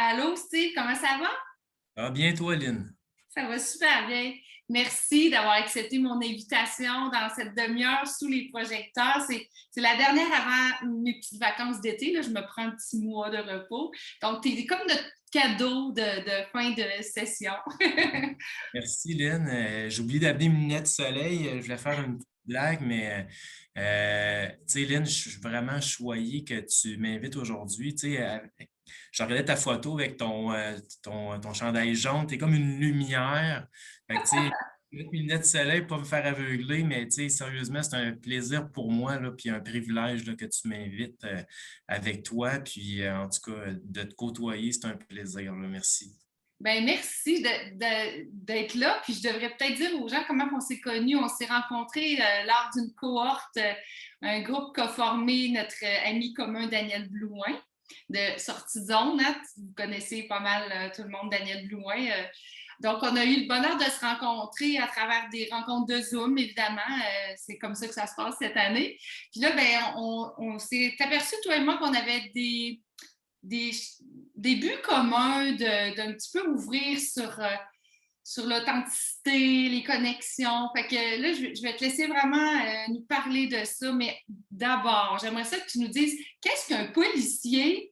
Allô, Steve, comment ça va? Ah, bien, toi, Lynn. Ça va super bien. Merci d'avoir accepté mon invitation dans cette demi-heure sous les projecteurs. C'est la dernière avant mes petites vacances d'été. Là, je me prends un petit mois de repos. Donc, tu es comme notre cadeau de fin de session. Merci, Lynn. J'ai oublié d'amener mes lunettes de soleil. Je voulais faire une petite blague, mais tu sais, Lynn, je suis vraiment choyé que tu m'invites aujourd'hui. Tu sais, je regardais ta photo avec ton chandail jaune. Tu es comme une lumière. Fait que, tu sais, mettre mes lunettes de soleil, pas me faire aveugler, mais tu sais, sérieusement, c'est un plaisir pour moi, là, puis un privilège là, que tu m'invites avec toi. Puis, en tout cas, de te côtoyer, c'est un plaisir, là. Merci. Ben merci d'être là. Puis je devrais peut-être dire aux gens comment on s'est connus. On s'est rencontrés lors d'une cohorte, un groupe qu'a formé notre ami commun Daniel Blouin de Sortie de Zone. Hein? Vous connaissez pas mal tout le monde, Daniel Blouin. Donc, on a eu le bonheur de se rencontrer à travers des rencontres de Zoom, évidemment. C'est comme ça que ça se passe cette année. Puis là, ben, on s'est aperçu, toi et moi, qu'on avait des, des buts communs d'un petit peu ouvrir sur l'authenticité, les connexions. Fait que là, je vais te laisser vraiment nous parler de ça. Mais d'abord, j'aimerais ça que tu nous dises qu'est-ce qu'un policier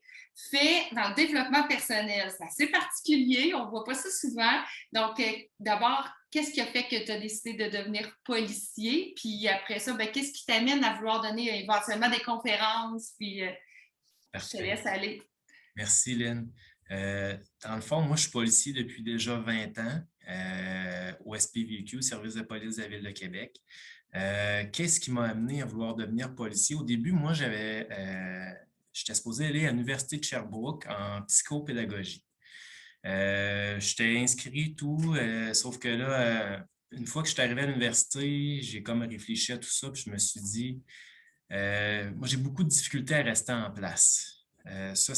fait dans le développement personnel. C'est assez particulier, on ne voit pas ça souvent. Donc, d'abord, qu'est-ce qui a fait que tu as décidé de devenir policier? Puis après ça, ben, qu'est-ce qui t'amène à vouloir donner éventuellement des conférences? Puis je te Parfait. laisse aller. Merci, Lynn. Dans le fond, moi, je suis policier depuis déjà 20 ans au SPVQ, Service de police de la Ville de Québec. Qu'est-ce qui m'a amené à vouloir devenir policier? Au début, moi, j'étais supposé aller à l'Université de Sherbrooke en psychopédagogie. J'étais inscrit tout, sauf que là, une fois que je suis arrivé à l'université, j'ai comme réfléchi à tout ça, puis je me suis dit, moi, j'ai beaucoup de difficultés à rester en place. Ça,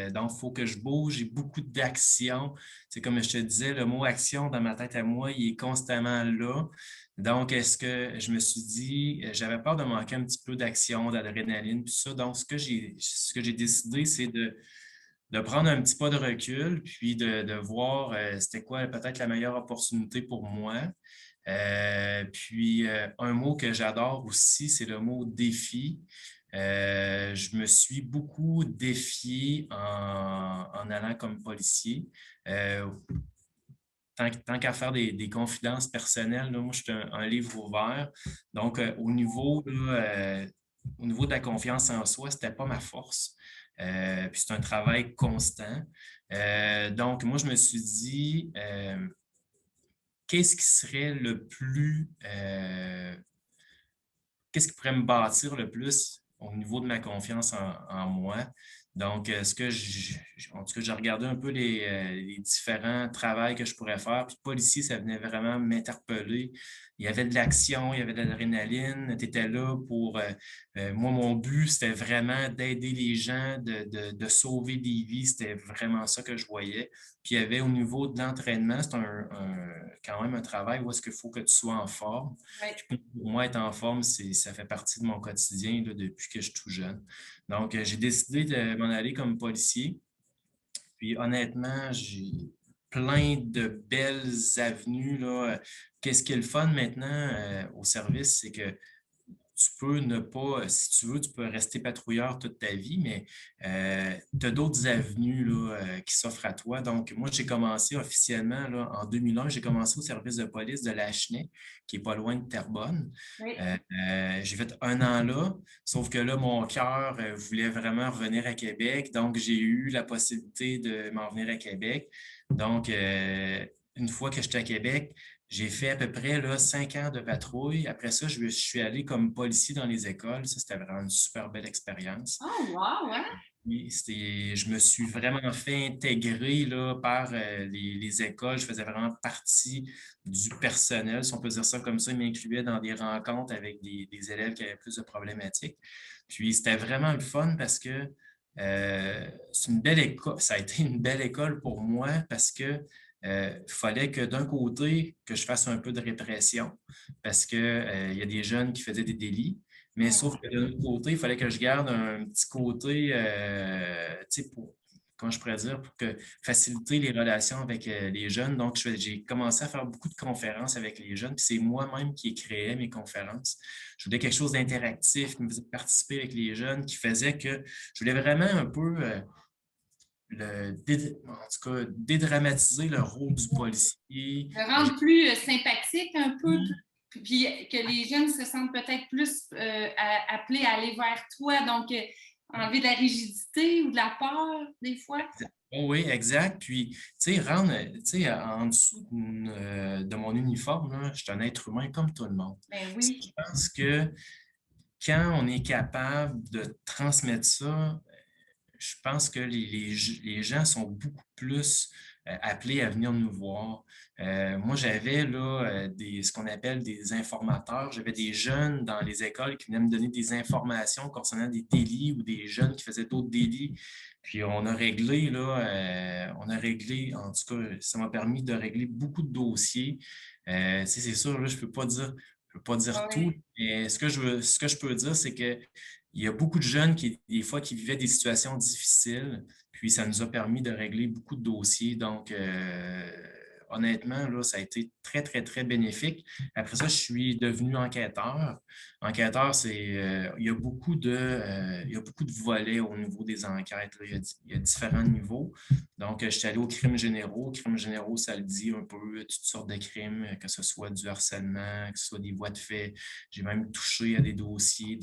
donc, il faut que je bouge. J'ai beaucoup d'actions. C'est comme je te disais, le mot action dans ma tête à moi, il est constamment là. Donc, est-ce que je me suis dit, j'avais peur de manquer un petit peu d'action, d'adrénaline, puis ça. Donc, ce que j'ai décidé, c'est de prendre un petit pas de recul, puis de voir c'était quoi peut-être la meilleure opportunité pour moi. Puis, un mot que j'adore aussi, c'est le mot défi. Je me suis beaucoup défié en allant comme policier. Euh, tant qu'à faire des confidences personnelles, là, moi, je suis un livre ouvert. Donc, au niveau de la confiance en soi, c'était pas ma force. Puis c'est un travail constant. Donc, moi, je me suis dit, qu'est-ce qui serait qu'est-ce qui pourrait me bâtir le plus au niveau de ma confiance en moi? Donc, en tout cas, j'ai regardé un peu les différents travails que je pourrais faire. Puis, policier, ça venait vraiment m'interpeller. Il y avait de l'action, il y avait de l'adrénaline. Tu étais là pour. Moi, mon but, c'était vraiment d'aider les gens, de sauver des vies. C'était vraiment ça que je voyais. Puis, il y avait au niveau de l'entraînement, c'est quand même un travail où est-ce qu'il faut que tu sois en forme. Ouais. Puis pour moi, être en forme, ça fait partie de mon quotidien là, depuis que je suis tout jeune. Donc, j'ai décidé de m'en aller comme policier. Puis honnêtement, j'ai plein de belles avenues, là. Qu'est-ce qui est le fun maintenant au service, c'est que tu peux ne pas, si tu veux, tu peux rester patrouilleur toute ta vie, mais tu as d'autres avenues là, qui s'offrent à toi. Donc, moi, j'ai commencé officiellement là, en 2001, j'ai commencé au service de police de Lachenay, qui est pas loin de Terrebonne. Oui. J'ai fait un an là, sauf que là, mon cœur voulait vraiment revenir à Québec, donc j'ai eu la possibilité de m'en venir à Québec. Donc, une fois que j'étais à Québec, j'ai fait à peu près là, 5 ans de patrouille. Après ça, je suis allé comme policier dans les écoles. Ça, c'était vraiment une super belle expérience. Oh, wow, hein? Oui, je me suis vraiment fait intégrer là, par les écoles. Je faisais vraiment partie du personnel, si on peut dire ça comme ça. Ils m'incluaient dans des rencontres avec des élèves qui avaient plus de problématiques. Puis c'était vraiment le fun parce que c'est une belle école. Ça a été une belle école pour moi parce que fallait que d'un côté, que je fasse un peu de répression parce que, il y a des jeunes qui faisaient des délits. Mais sauf Hmm. que de l'autre côté, il fallait que je garde un petit côté, tu sais, comment je pourrais dire, pour faciliter les relations avec les jeunes. Donc, j'ai commencé à faire beaucoup de conférences avec les jeunes, puis c'est moi-même qui créais mes conférences. Je voulais quelque chose d'interactif, qui me faisait participer avec les jeunes, qui faisait que je voulais vraiment un peu en tout cas, dédramatiser le rôle du policier. Le rendre plus sympathique un peu, puis que les jeunes se sentent peut-être plus appelés à aller vers toi, donc enlever de la rigidité ou de la peur des fois. Oh oui, exact. Puis, tu sais, rendre, tu sais, en dessous de mon uniforme, là, je suis un être humain comme tout le monde. Ben Je oui. pense que quand on est capable de transmettre ça, je pense que les gens sont beaucoup plus appelés à venir nous voir. Moi, j'avais là ce qu'on appelle des informateurs. J'avais des jeunes dans les écoles qui venaient me donner des informations concernant des délits ou des jeunes qui faisaient d'autres délits. Puis on a réglé, là, en tout cas, ça m'a permis de régler beaucoup de dossiers. Tu sais, c'est sûr, là, je peux pas dire tout, Oui. mais ce que je peux dire, c'est que il y a beaucoup de jeunes qui, des fois, qui vivaient des situations difficiles, puis ça nous a permis de régler beaucoup de dossiers. Donc, honnêtement, là, ça a été très, très, très bénéfique. Après ça, je suis devenu enquêteur. Enquêteur, il y a beaucoup de volets au niveau des enquêtes, là. Il y a différents niveaux. Donc, je suis allé aux crimes généraux. Crimes généraux, ça le dit un peu, toutes sortes de crimes, que ce soit du harcèlement, que ce soit des voies de fait. J'ai même touché à des dossiers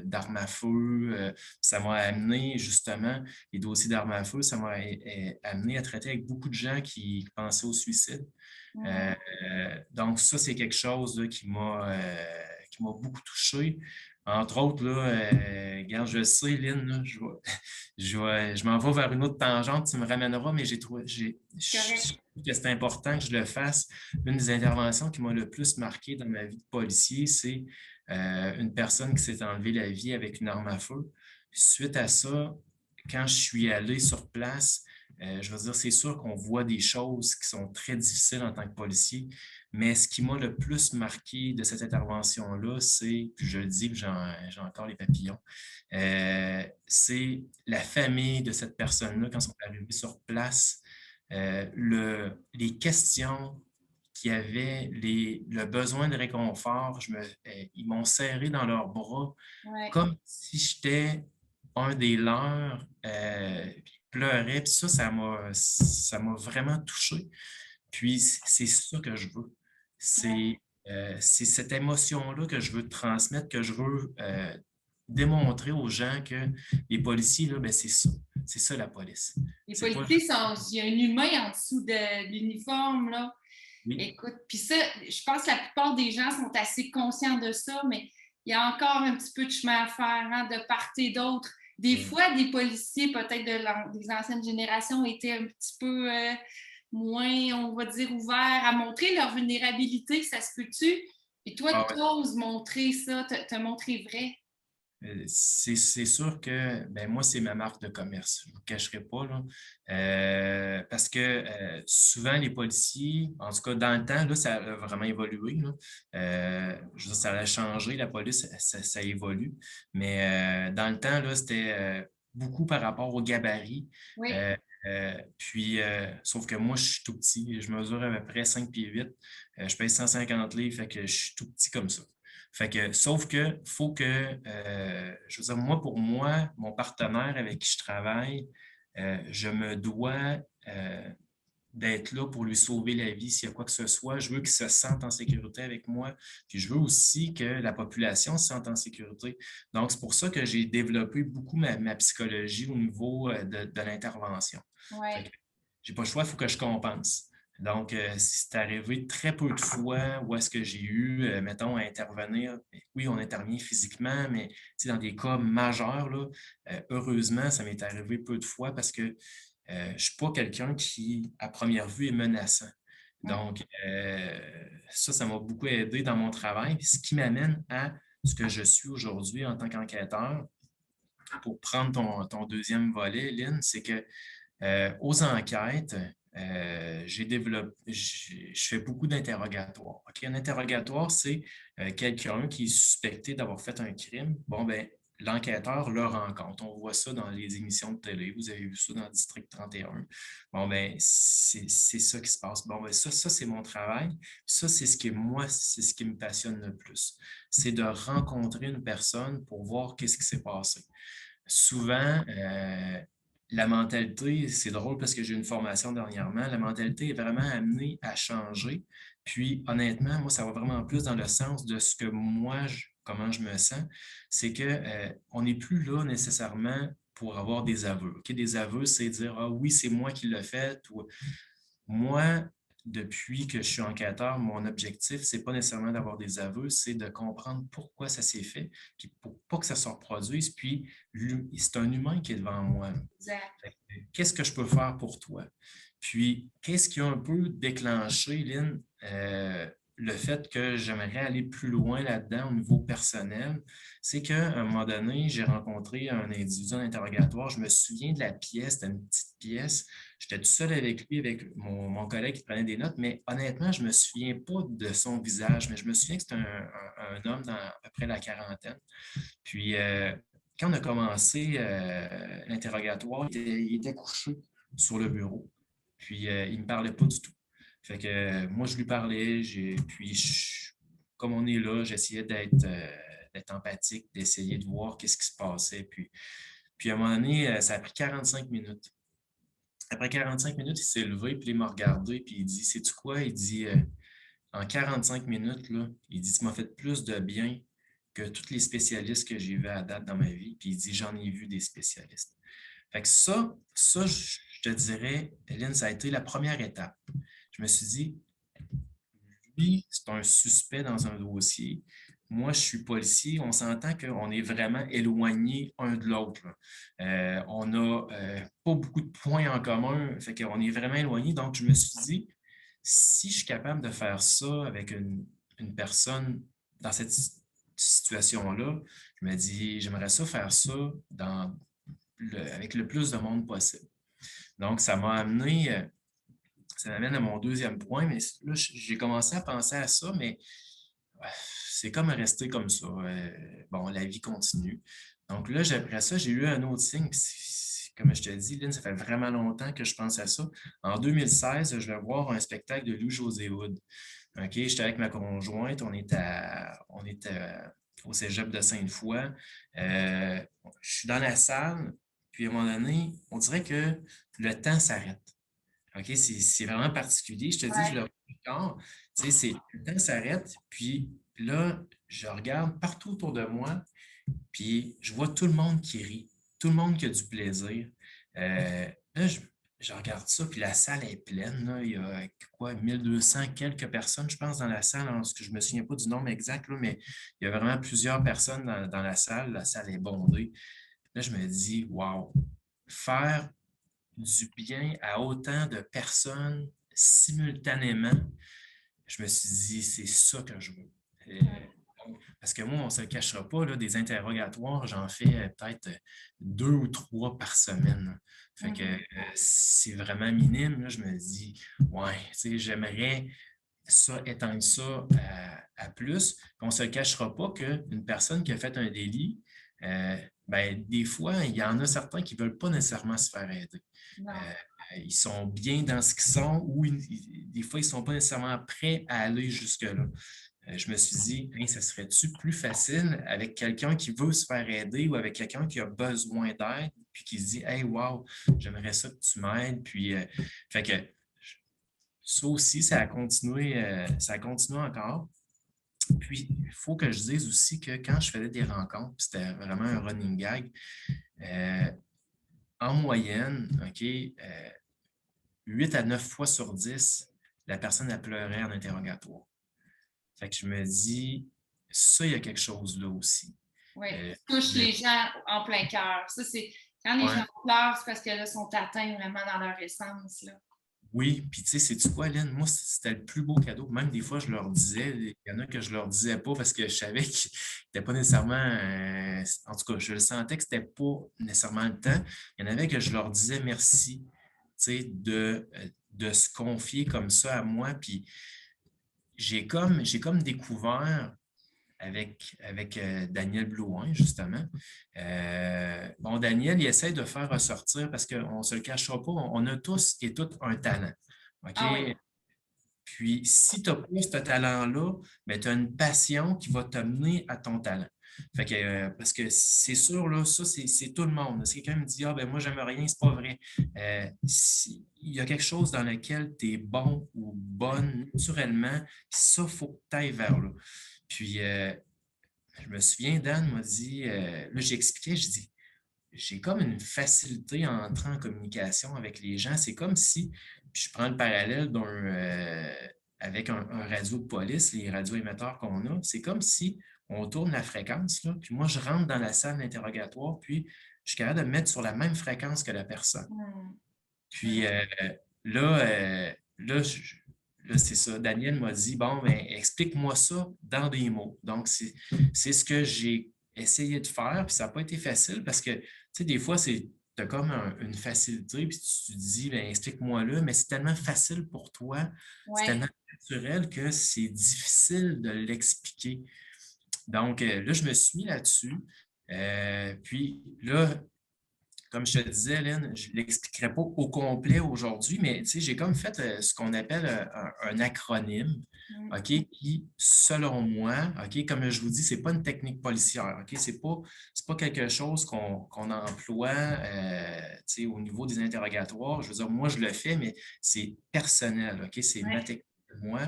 d'armes à feu. Ça m'a amené, justement, les dossiers d'armes à feu, ça m'a amené à traiter avec beaucoup de gens qui pensaient au suicide. Mm. Euh, donc, ça, c'est quelque chose là, qui m'a beaucoup touché. Entre autres, là, regarde, je sais, Lynn, là, je m'en vais vers une autre tangente, tu me ramèneras, mais je Correct. trouve que c'est important que je le fasse. Une des interventions qui m'a le plus marqué dans ma vie de policier, c'est une personne qui s'est enlevée la vie avec une arme à feu. Suite à ça, quand je suis allé sur place, je veux dire, c'est sûr qu'on voit des choses qui sont très difficiles en tant que policier, mais ce qui m'a le plus marqué de cette intervention-là, c'est, puis je le dis, puis j'ai encore les papillons, c'est la famille de cette personne-là, quand ils sont arrivés sur place, les questions qui avaient le besoin de réconfort, ils m'ont serré dans leurs bras Ouais. comme si j'étais un des leurs, puis ils pleuraient, puis ça m'a vraiment touché. Puis c'est ça que je veux. Ouais. C'est cette émotion-là que je veux transmettre, que je veux démontrer aux gens que les policiers, là, ben, c'est ça. C'est ça la police. Les C'est pas policiers sont, il y a un humain en dessous de l'uniforme, là. oui. Écoute, puis ça, je pense que la plupart des gens sont assez conscients de ça, mais il y a encore un petit peu de chemin à faire, hein, de part et d'autre. Des Oui. fois, des policiers, peut-être des anciennes générations, étaient un petit peu moins, on va dire, ouverts à montrer leur vulnérabilité, ça se peut-tu? Et toi, Ah tu oses montrer ça, te montrer vrai. C'est sûr que ben, moi, c'est ma marque de commerce. Je ne vous cacherai pas, là. Parce que souvent, les policiers, en tout cas, dans le temps, là, ça a vraiment évolué, là. Je veux dire, ça a changé, la police, ça évolue. Mais dans le temps, là, c'était beaucoup par rapport au gabarit. Oui. Euh, Sauf que moi, je suis tout petit. Je mesure à peu près 5 pieds 8. Je pèse 150 livres, fait que je suis tout petit comme ça. Fait que, sauf que faut que, je veux dire, moi, pour moi, mon partenaire avec qui je travaille, je me dois d'être là pour lui sauver la vie s'il y a quoi que ce soit. Je veux qu'il se sente en sécurité avec moi. Puis je veux aussi que la population se sente en sécurité. Donc, c'est pour ça que j'ai développé beaucoup ma psychologie au niveau de l'intervention. Fait que Ouais. j'ai pas le choix, il faut que je compense. Donc, c'est arrivé très peu de fois où est-ce que j'ai eu, mettons, à intervenir. Oui, on intervient physiquement, mais dans des cas majeurs, là, heureusement, ça m'est arrivé peu de fois parce que je ne suis pas quelqu'un qui, à première vue, est menaçant. Donc, ça m'a beaucoup aidé dans mon travail. Ce qui m'amène à ce que je suis aujourd'hui en tant qu'enquêteur. Pour prendre ton deuxième volet, Lynn, c'est que aux enquêtes, je fais beaucoup d'interrogatoires. Ok. Un interrogatoire, c'est quelqu'un qui est suspecté d'avoir fait un crime. Bon, ben, l'enquêteur le rencontre. On voit ça dans les émissions de télé. Vous avez vu ça dans District 31. Bon, ben, c'est ça qui se passe. Bon, ben, ça c'est mon travail. Ça, c'est ce qui, moi, c'est ce qui me passionne le plus. C'est de rencontrer une personne pour voir qu'est-ce qui s'est passé. Souvent, la mentalité, c'est drôle parce que j'ai eu une formation dernièrement, la mentalité est vraiment amenée à changer. Puis, honnêtement, moi, ça va vraiment plus dans le sens de ce que moi, comment je me sens. C'est que on n'est plus là nécessairement pour avoir des aveux. OK? Des aveux, c'est dire, ah oui, c'est moi qui l'ai fait. Ou, moi, depuis que je suis enquêteur, mon objectif, c'est pas nécessairement d'avoir des aveux, c'est de comprendre pourquoi ça s'est fait, puis pour pas que ça se reproduise. Puis, c'est un humain qui est devant moi. Exact. Qu'est-ce que je peux faire pour toi? Puis, qu'est-ce qui a un peu déclenché, Lynn, le fait que j'aimerais aller plus loin là-dedans au niveau personnel, c'est qu'à un moment donné, j'ai rencontré un individu en interrogatoire. Je me souviens de la pièce, c'était une petite pièce. J'étais tout seul avec lui, avec mon collègue qui prenait des notes, mais honnêtement, je ne me souviens pas de son visage, mais je me souviens que c'était un homme dans à peu près la quarantaine. Puis, quand on a commencé l'interrogatoire, il était couché sur le bureau. Puis, il ne me parlait pas du tout. Fait que moi, je lui parlais, puis comme on est là, j'essayais d'être empathique, d'essayer de voir qu'est-ce qui se passait. Puis à un moment donné, ça a pris 45 minutes. Après 45 minutes, il s'est levé, puis il m'a regardé, puis il dit, sais-tu quoi? Il dit, en 45 minutes, là, il dit, tu m'as fait plus de bien que tous les spécialistes que j'ai vus à date dans ma vie. Puis il dit, j'en ai vu des spécialistes. Fait que ça, je te dirais, Hélène, ça a été la première étape. Je me suis dit, lui, c'est un suspect dans un dossier. Moi, je suis policier. On s'entend qu'on est vraiment éloignés un de l'autre. On n'a pas beaucoup de points en commun. Fait qu'on est vraiment éloignés. Donc, je me suis dit, si je suis capable de faire ça avec une personne dans cette situation-là, je me dis, j'aimerais ça faire ça avec le plus de monde possible. Donc, ça m'amène à mon deuxième point, mais là, j'ai commencé à penser à ça, mais c'est comme rester comme ça. Bon, la vie continue. Donc là, après ça, j'ai eu un autre signe. Comme je te dis, Lynn, ça fait vraiment longtemps que je pense à ça. En 2016, je vais voir un spectacle de Louis-José Hood. OK, j'étais avec ma conjointe, on était au cégep de Sainte-Foy. Je suis dans la salle, puis à un moment donné, on dirait que le temps s'arrête. OK, c'est vraiment particulier. Je te dis, je le Ouais. regarde. Tu sais, le temps s'arrête, puis là, je regarde partout autour de moi, puis je vois tout le monde qui rit, tout le monde qui a du plaisir. Là, je regarde ça, puis la salle est pleine. Là. Il y a quoi, 1200 quelques personnes, je pense, dans la salle. Parce que je ne me souviens pas du nombre exact, là, mais il y a vraiment plusieurs personnes dans la salle. La salle est bondée. Là, je me dis, wow, faire du bien à autant de personnes simultanément, je me suis dit, c'est ça que je veux. Parce que moi, on ne se le cachera pas, là, des interrogatoires, j'en fais peut-être 2 ou 3 par semaine. Là. Fait que Mhm. c'est vraiment minime. Là, je me dis, ouais, tu sais, j'aimerais ça, étendre ça à plus. Puis on ne se le cachera pas qu'une personne qui a fait un délit, ben, des fois, il y en a certains qui ne veulent pas nécessairement se faire aider. Non. Ils sont bien dans ce qu'ils sont ou des fois, ils ne sont pas nécessairement prêts à aller jusque-là. Je me suis dit, hey, ça serait-tu plus facile avec quelqu'un qui veut se faire aider ou avec quelqu'un qui a besoin d'aide, puis qui se dit, hey, wow, j'aimerais ça que tu m'aides. Puis, fait que ça aussi, ça a continué encore. Puis, il faut que je dise aussi que quand je faisais des rencontres, c'était vraiment un running gag, euh, en moyenne, OK, 8 à 9 fois sur 10, la personne a pleuré en interrogatoire. Fait que je me dis, ça, il y a quelque chose là aussi. Oui, Euh, touche le- les gens en plein cœur. Ça, c'est quand les gens ouais, pleurent, c'est parce que là, sont atteints vraiment dans leur essence. Là. oui, puis tu sais, c'est-tu quoi, Lynn? Moi, c'était le plus beau cadeau. Même des fois, je leur disais, il y en a que je leur disais pas parce que je savais qu'ils n'étaient pas nécessairement. En tout cas, je le sentais que c'était pas nécessairement le temps. Il y en avait que je leur disais merci, tu sais, de se confier comme ça à moi. Puis j'ai comme découvert. avec Daniel Blouin, justement. Bon, Daniel, il essaie de faire ressortir, parce qu'on ne se le cachera pas, on a tous et toutes un talent. OK? Ah oui. Puis, si tu n'as pas ce talent-là, ben, tu as une passion qui va t'amener à ton talent. Fait que, parce que c'est sûr, là, ça, c'est tout le monde. Si quelqu'un me dit, ah, ben moi, j'aime rien, c'est pas vrai. Il y a quelque chose dans lequel tu es bon ou bonne naturellement, ça, il faut que tu ailles vers là. Puis, je me souviens, Dan m'a dit, là, j'expliquais, je dis, j'ai comme une facilité à entrer en communication avec les gens. C'est comme si, puis je prends le parallèle avec un radio de police, les radioémetteurs qu'on a, c'est comme si on tourne la fréquence, là, puis moi, je rentre dans la salle d'interrogatoire, puis je suis capable de me mettre sur la même fréquence que la personne. Hmm. Puis là, là, c'est ça. Daniel m'a dit, bon, ben, explique-moi ça dans des mots. Donc, c'est ce que j'ai essayé de faire, puis ça n'a pas été facile parce que, tu sais, des fois, tu as comme une facilité, puis tu te dis, ben, explique-moi-le, mais c'est tellement facile pour toi, c'est tellement Ouais. naturel que c'est difficile de l'expliquer. Donc, là, je me suis mis là-dessus. Puis là, comme je te disais, Lynn, je ne l'expliquerai pas au complet aujourd'hui, mais j'ai comme fait ce qu'on appelle un acronyme, Hmm. OK, qui, selon moi, OK, comme je vous dis, ce n'est pas une technique policière, OK, c'est pas quelque chose qu'on emploie au niveau des interrogatoires. Je veux dire, moi, je le fais, mais c'est personnel, OK, c'est ma Ouais. technique de moi.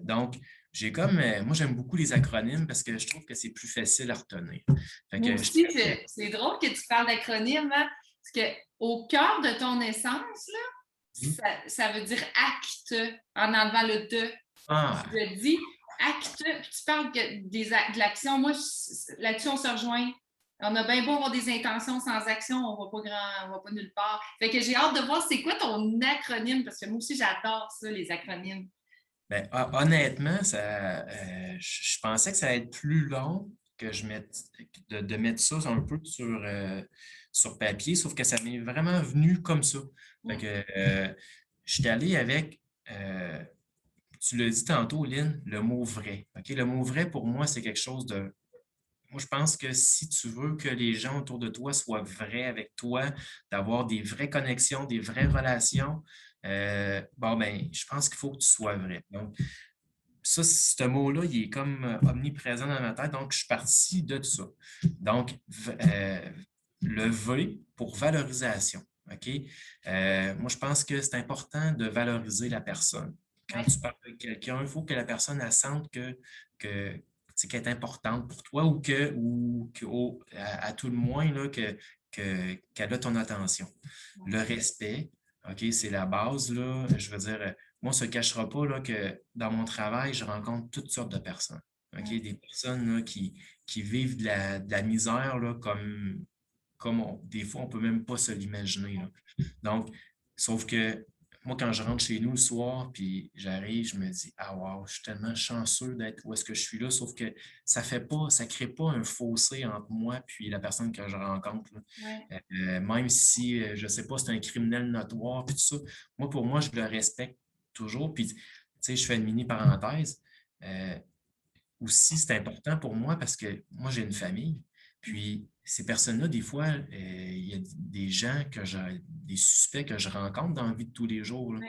Donc, moi, j'aime beaucoup les acronymes parce que je trouve que c'est plus facile à retenir. Fait Moi que aussi, c'est drôle que tu parles d'acronyme, hein, parce qu'au cœur de ton essence, là, ça veut dire acte en enlevant le de. Tu Ah, le dis, acte, puis tu parles de l'action. Moi, là-dessus, on se rejoint. On a bien beau avoir des intentions sans action, on va pas nulle part. Fait que j'ai hâte de voir c'est quoi ton acronyme, parce que moi aussi, j'adore ça, les acronymes. ben, honnêtement, je pensais que ça allait être plus long que de mettre ça un peu sur papier, sauf que ça m'est vraiment venu comme ça. Fait Mm. que je suis allé avec, tu l'as dit tantôt, Lynn, le mot vrai. OK? Le mot vrai, pour moi, c'est quelque chose de. Moi, je pense que si tu veux que les gens autour de toi soient vrais avec toi, d'avoir des vraies connexions, des vraies relations, bon, ben, je pense qu'il faut que tu sois vrai. Donc, ça, ce mot-là, il est comme omniprésent dans ma tête, donc je suis parti de ça. Donc, le V pour valorisation. OK? Moi, je pense que c'est important de valoriser la personne. Quand Ouais. tu parles avec quelqu'un, il faut que la personne elle sente que, qu'elle est importante pour toi à tout le moins là, qu'elle a ton attention. Le respect, OK, c'est la base, là. Je veux dire, moi, on ne se cachera pas là, que dans mon travail, je rencontre toutes sortes de personnes. OK? Mm. Des personnes là, qui vivent de la misère là, des fois, on ne peut même pas se l'imaginer. Là. Donc, sauf que moi, quand je rentre chez nous le soir, puis j'arrive, je me dis, ah wow, je suis tellement chanceux d'être où est-ce que je suis là, sauf que ça crée pas un fossé entre moi puis la personne que je rencontre. Là. Ouais. Même si, je ne sais pas, c'est un criminel notoire, puis tout ça, moi, pour moi, je le respecte toujours. Puis, tu sais, je fais une mini parenthèse. Euh, aussi, c'est important pour moi parce que moi, j'ai une famille. Puis, ces personnes-là, des fois, il y a des gens des suspects que je rencontre dans la vie de tous les jours. Là.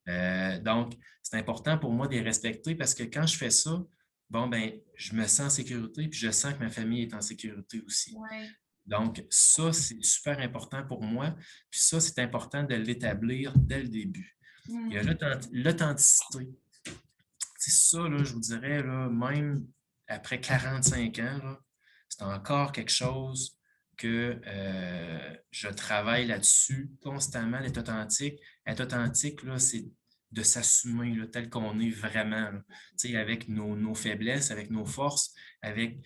Ouais. Donc, c'est important pour moi de les respecter parce que quand je fais ça, bon, ben, je me sens en sécurité, puis je sens que ma famille est en sécurité aussi. Ouais. Donc, ça, c'est super important pour moi. Puis ça, c'est important de l'établir dès le début. Il y a Mm. l'authenticité. C'est ça, là, je vous dirais, là, même après 45 ans, là, c'est encore quelque chose que je travaille là-dessus constamment, d'être authentique. Être authentique, là, c'est de s'assumer là, tel qu'on est vraiment, là. Avec nos faiblesses, avec nos forces, avec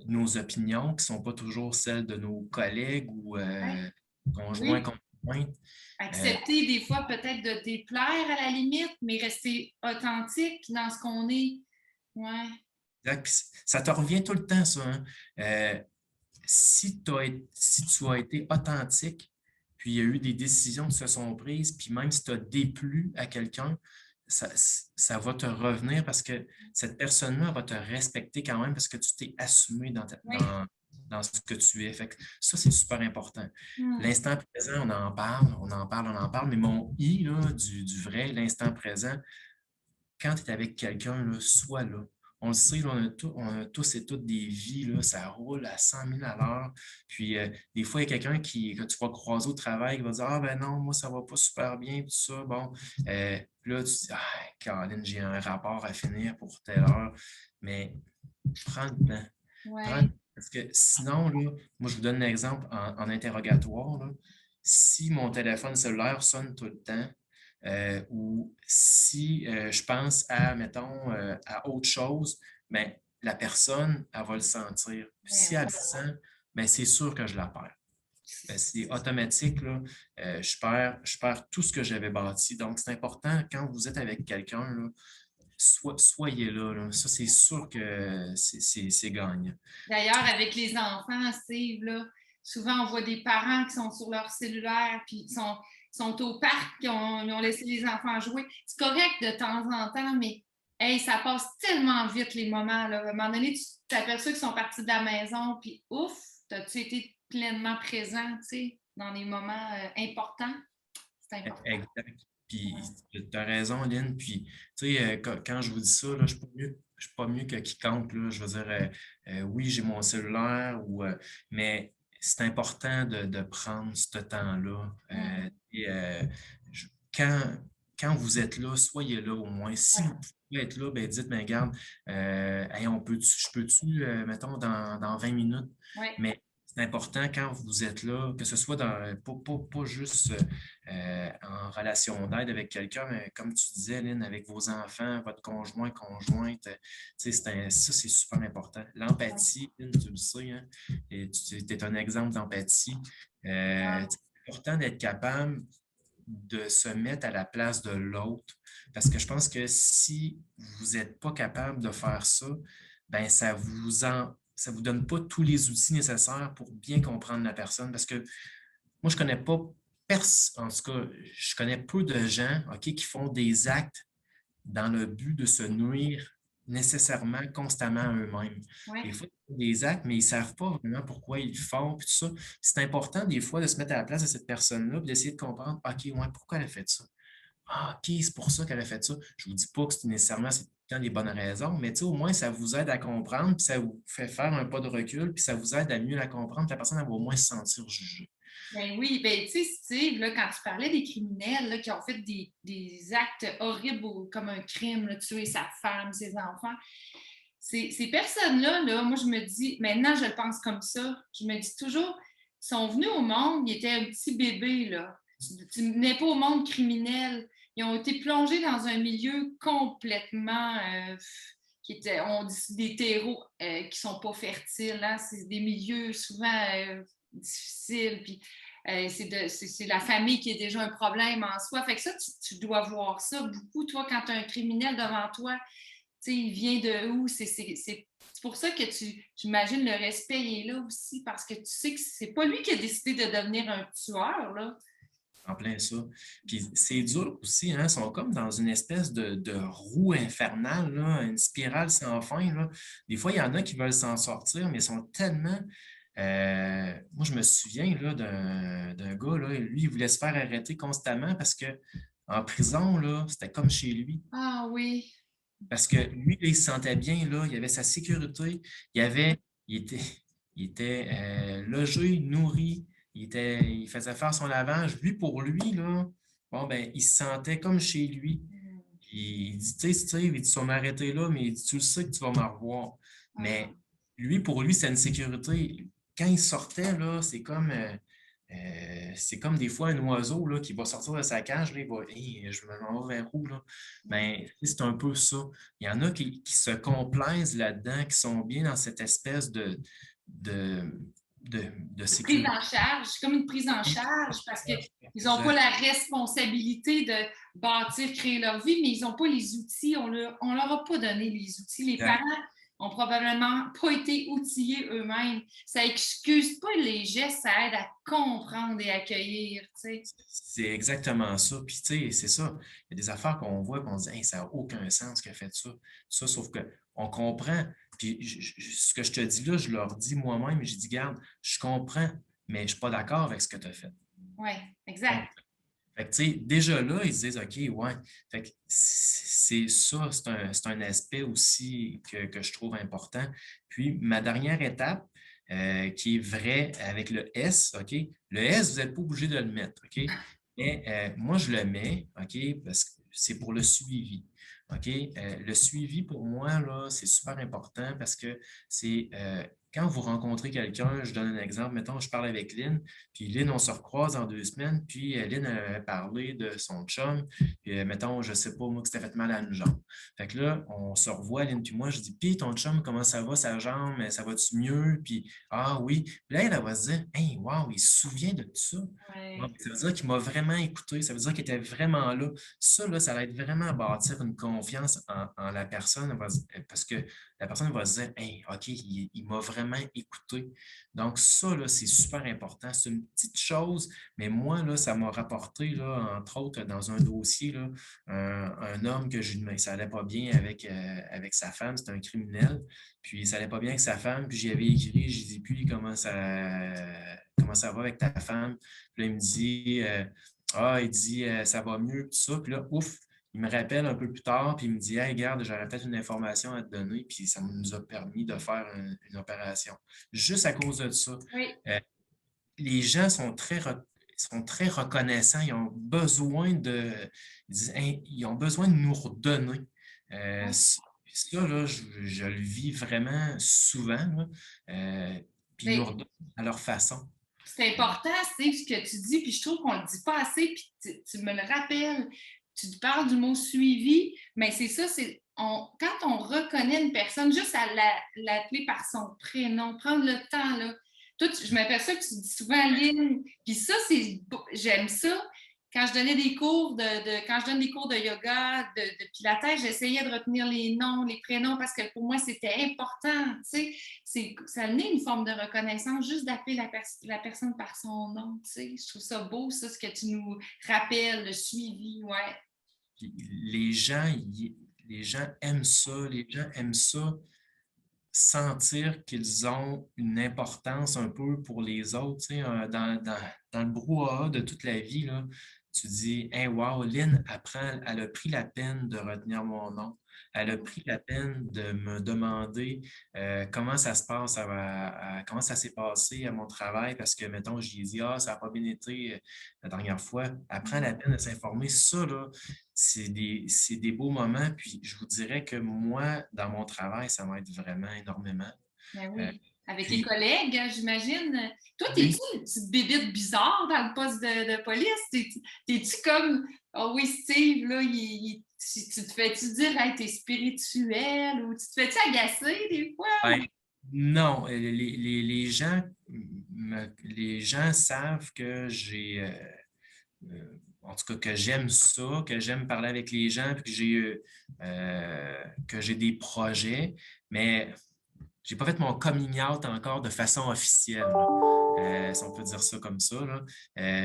nos opinions qui ne sont pas toujours celles de nos collègues ou Ouais. conjoints, Oui. conjointes. Euh, Accepter des fois peut-être de déplaire à la limite, mais rester authentique dans ce qu'on est. Ouais. Exact. Puis ça te revient tout le temps, ça. Hein? Si tu as été authentique, puis il y a eu des décisions qui se sont prises, puis même si tu as déplu à quelqu'un, ça va te revenir parce que cette personne-là va te respecter quand même parce que tu t'es assumé Oui. dans ce que tu es. Fait que ça, c'est super important. Hmm. L'instant présent, on en parle, on en parle, on en parle, mais mon I là, du vrai, l'instant présent, quand tu es avec quelqu'un, là, sois là. On le sait, là, on a tous et toutes des vies, là, ça roule à 100 000 à l'heure. Puis, des fois, il y a quelqu'un que tu vas croiser au travail qui va dire ah, ben non, moi, ça va pas super bien, tout ça. Bon, puis là, tu te dis ah, Caroline, j'ai un rapport à finir pour telle heure. Mais prends le temps. Ouais. Parce que sinon, là, moi, je vous donne un exemple en interrogatoire. Là. Si mon téléphone cellulaire sonne tout le temps, ou si je pense à, mettons, à autre chose, ben, la personne, elle va le sentir. Puis Ben si elle oui. le sent, ben, c'est sûr que je la perds. Ben, c'est automatique, là. Je perds tout ce que j'avais bâti. Donc, c'est important, quand vous êtes avec quelqu'un, là, soyez là, là. Ça, c'est sûr que c'est gagnant. D'ailleurs, avec les enfants, Steve, là, souvent on voit des parents qui sont sur leur cellulaire, puis sont au parc, ils ont laissé les enfants jouer. C'est correct de temps en temps, mais hey, ça passe tellement vite les moments. Là. À un moment donné, tu t'aperçois qu'ils sont partis de la maison, puis ouf, as-tu été pleinement présent, tu sais, dans les moments importants? C'est important. Exact. Puis, tu as raison, Lynn. Puis, tu sais, quand je vous dis ça, là, je suis pas mieux que quiconque. Là. Je veux dire, oui, j'ai mon cellulaire, mais c'est important de prendre ce temps-là. Mm. Et, je- quand, quand vous êtes là, soyez là au moins. Si Ouais. vous pouvez être là, ben dites, ben regarde, hey, je peux-tu, mettons, dans 20 minutes, Ouais. mais c'est important quand vous êtes là, que ce soit pas juste en relation d'aide avec quelqu'un, mais comme tu disais, Lynn, avec vos enfants, votre conjoint, conjointe, tu sais, ça, c'est super important. L'empathie, Lynn, tu le sais, hein, et tu es un exemple d'empathie. C'est important d'être capable de se mettre à la place de l'autre, parce que je pense que si vous n'êtes pas capable de faire ça, ben ça vous donne pas tous les outils nécessaires pour bien comprendre la personne, parce que moi, je connais pas en tout cas, je connais peu de gens, OK, qui font des actes dans le but de se nuire nécessairement, constamment à eux-mêmes. Des Ouais. fois, ils font des actes, mais ils ne savent pas vraiment pourquoi ils le font, puis tout ça. C'est important, des fois, de se mettre à la place de cette personne-là, puis d'essayer de comprendre, OK, ouais, pourquoi elle a fait ça? Ah, OK, c'est pour ça qu'elle a fait ça. Je ne vous dis pas que c'est nécessairement c'est tout le temps des bonnes raisons, mais au moins, ça vous aide à comprendre, puis ça vous fait faire un pas de recul, puis ça vous aide à mieux la comprendre, puis la personne elle va au moins se sentir jugée. Ben oui, ben tu sais, Steve, là, quand tu parlais des criminels là, qui ont fait des actes horribles comme un crime, là, tuer sa femme, ses enfants, ces personnes-là, là, moi, je me dis, maintenant, je le pense comme ça, je me dis toujours, ils sont venus au monde, ils étaient un petit bébé, là. Tu n'es pas au monde criminel. Ils ont été plongés dans un milieu complètement, qui était, on dit des terreaux qui sont pas fertiles, hein. C'est des milieux souvent difficiles, puis c'est la famille qui est déjà un problème en soi. Fait que ça, tu dois voir ça beaucoup, toi, quand tu as un criminel devant toi, tu sais, il vient de où? C'est pour ça que j'imagine le respect est là aussi, parce que tu sais que c'est pas lui qui a décidé de devenir un tueur, là. En plein ça. Puis c'est dur aussi, hein? Ils sont comme dans une espèce de roue infernale, là, une spirale sans fin, là. Des fois, il y en a qui veulent s'en sortir, mais ils sont tellement. Moi, je me souviens là, d'un gars, là, lui, il voulait se faire arrêter constamment parce que en prison, là, c'était comme chez lui. Ah oui. Parce que lui, là, il se sentait bien, là, il avait sa sécurité, il avait, il était, il était logé, nourri, il faisait faire son lavage. Lui, pour lui, là, bon, ben, il se sentait comme chez lui. Puis il dit, tu sais, Steve, il dit, tu vas m'arrêter là, mais il dit, tu le sais que tu vas me revoir. Ah, Mais lui, pour lui, c'est une sécurité. Quand il sortait, là, c'est comme des fois un oiseau là, qui va sortir de sa cage, là, il va, hey, je me m'en vais vers où, là? Ben, c'est un peu ça. Il y en a qui se complaisent là-dedans, qui sont bien dans cette espèce de, de prise sécurité. en charge, c'est comme une prise en charge parce qu'ils n'ont pas Exact. la responsabilité de bâtir, créer leur vie, mais ils n'ont pas les outils. On leur a pas donné les outils. Les parents, ont probablement pas été outillés eux-mêmes. Ça excuse pas les gestes, ça aide à comprendre et accueillir, tu sais. C'est exactement ça. Puis, tu sais, c'est ça. Il y a des affaires qu'on voit et on se dit, hey, ça n'a aucun sens qu'il a fait ça. Ça, sauf qu'on comprend. Puis, ce que je te dis là, je leur dis moi-même, je dis, garde, je comprends, mais je ne suis pas d'accord avec ce que tu as fait. Oui, exact. Fait que, tu sais, déjà là, ils se disent, OK, ouais. Fait que c'est ça, c'est un aspect aussi que je trouve important. Puis, ma dernière étape, qui est vrai avec le S, OK? Le S, vous n'êtes pas obligé de le mettre, OK? Mais moi, je le mets, OK? Parce que c'est pour le suivi. OK? Le suivi, pour moi, là, c'est super important parce que c'est quand vous rencontrez quelqu'un, je donne un exemple, mettons, je parle avec Lynn, puis Lynn, on se recroise en 2 semaines, puis Lynn avait parlé de son chum, puis mettons, je sais pas, moi, que c'était fait mal à une jambe. Fait que là, on se revoit, Lynn, puis moi, je dis, puis ton chum, comment ça va, sa jambe, ça va-tu mieux? Puis, ah oui. Puis là, elle va se dire, hey, wow, il se souvient de tout ça. Ouais, Ouais. ça veut dire qu'il m'a vraiment écouté, ça veut dire qu'il était vraiment là. Ça, là, ça va être vraiment à bâtir une confiance en la personne, parce que la personne va se dire, hey, OK, il m'a vraiment écouté. Donc, ça, là, c'est super important. C'est une petite chose, mais moi, là, ça m'a rapporté, là, entre autres, dans un dossier, là, un homme ça allait pas bien avec sa femme, c'était un criminel, puis ça allait pas bien avec sa femme, puis j'y avais écrit, j'ai dit, puis comment ça va avec ta femme? Puis là, il me dit, il dit, ça va mieux, tout ça. Puis là, ouf, il me rappelle un peu plus tard, puis il me dit, hey, regarde, j'aurais peut-être une information à te donner, puis ça nous a permis de faire une opération. Juste à cause de ça. Oui. Euh, les gens sont très reconnaissants, ils ont besoin ils ont besoin de nous redonner. Oui. Ça, là, je le vis vraiment souvent, là. Puis ils nous Mais redonnent à leur façon. c'est Euh, important, c'est ce que tu dis, puis je trouve qu'on ne le dit pas assez, puis tu me le rappelles. Tu te parles du mot suivi, mais c'est ça, quand on reconnaît une personne, juste à l'appeler par son prénom, prendre le temps, là. Toi, je m'aperçois que tu dis souvent Lynn, puis ça, j'aime ça. Quand je donnais des cours quand je donne des cours de yoga, de pilates, j'essayais de retenir les noms, les prénoms, parce que pour moi, c'était important, tu sais. Ça amenait une forme de reconnaissance juste d'appeler la personne par son nom, tu sais. Je trouve ça beau, ça, ce que tu nous rappelles, le suivi, ouais. puis les gens aiment ça, les gens aiment ça, sentir qu'ils ont une importance un peu pour les autres. Tu sais, dans le brouhaha de toute la vie, là, tu dis, hey, wow, Lynn elle a pris la peine de retenir mon nom. Elle a pris la peine de me demander comment ça se passe, comment ça s'est passé à mon travail, parce que, mettons, j'ai dit, ah, ça n'a pas bien été la dernière fois. Elle prend la peine de s'informer. Ça, là, c'est des beaux moments. Puis je vous dirais que moi, dans mon travail, ça m'aide vraiment énormément. Ben Euh, oui. Avec les puis collègues, j'imagine. Toi, t'es-tu oui, une petite bébite bizarre dans le poste de police? T'es-tu comme, oh oui, Steve, là, tu te fais-tu dire, hey, t'es spirituel ou tu te fais-tu agacer des fois? ben, non, les gens savent que en tout cas, que j'aime ça, que j'aime parler avec les gens, puis que j'ai des projets, mais j'ai pas fait mon coming out encore de façon officielle, là. Si on peut dire ça comme ça, là.